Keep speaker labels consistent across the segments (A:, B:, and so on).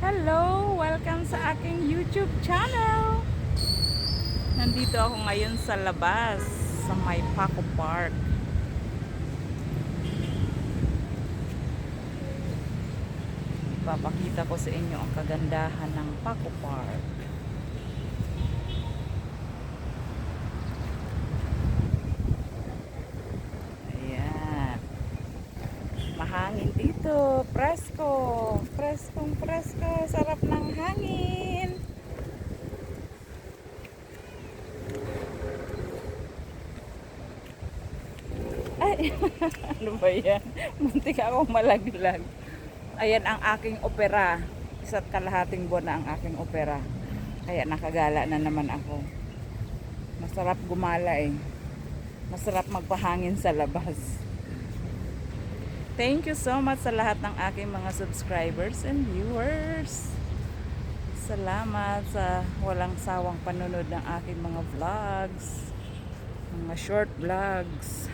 A: Hello! Welcome sa aking YouTube channel! Nandito ako ngayon sa labas, sa may Paco Park. Papakita ko sa inyo ang kagandahan ng Paco Park. Ayan. Mahangin dito. Presko. Preskong presko. Sarap ng hangin. Ay, ano ba yan? Muntik akong malaglag. Ayan ang aking opera. Isa't kalahating buwan na ang aking opera. Kaya nakagala na naman ako. Masarap gumala eh. Masarap magpahangin sa labas. Thank you so much sa lahat ng aking mga subscribers and viewers. Salamat sa walang sawang panunod ng aking mga vlogs. Mga short vlogs.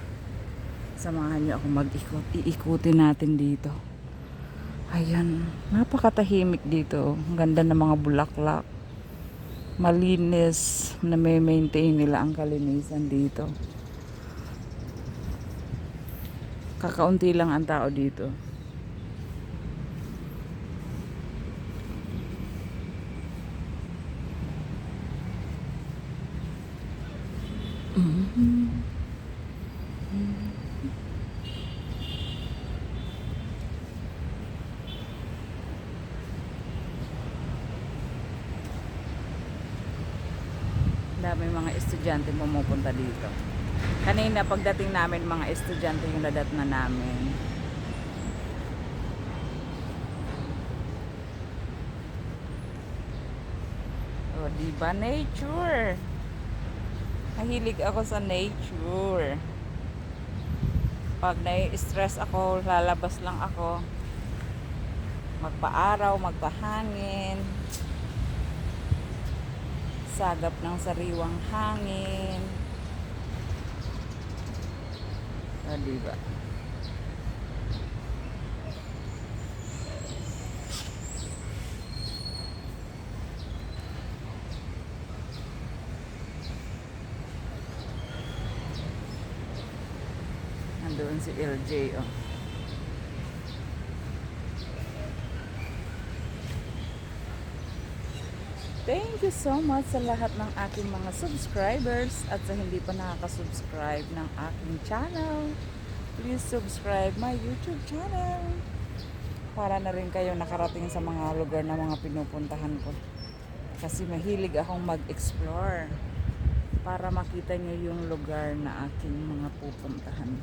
A: Samahan niyo ako mag-ikot. Iikutin natin dito. Ayan. Napakatahimik dito. Ang ganda ng mga bulaklak. Malinis. Na may maintain nila ang kalinisan dito. Kakaunti lang ang tao dito. Dami mga estudyante pumupunta dito. Kanina pagdating namin mga estudyante yung nadat na namin. O diba nature? Mahilig ako sa nature. Pag nai-stress ako, lalabas lang ako. Magpa-araw, magpahangin. Sagap ng sariwang hangin. O diba? Nandoon si LJ oh. Thank you so much sa lahat ng aking mga subscribers at sa hindi pa nakaka-subscribe ng aking channel. Please subscribe my YouTube channel para na rin kayo nakarating sa mga lugar na mga pinupuntahan ko. Kasi mahilig akong mag-explore para makita nyo yung lugar na aking mga pupuntahan.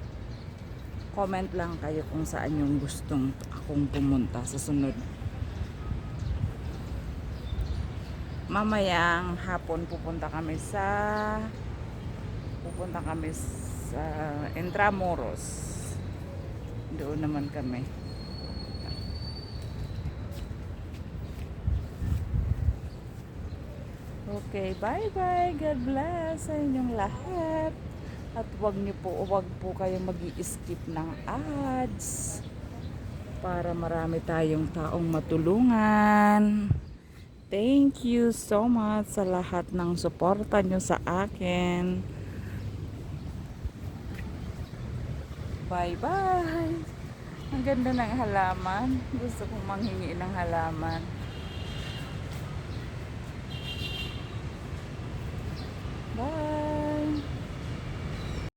A: Comment lang kayo kung saan yung gustong akong pumunta sa sunod. Mamayang hapon pupunta kami sa Intramuros. Doon naman kami. Okay, bye-bye. God bless sa inyong lahat. At wag po kayong mag-i-skip ng ads para marami tayong taong matulungan. Thank you so much sa lahat ng suporta nyo sa akin. Bye-bye. Ang ganda ng halaman. Gusto kong manghingi ng halaman.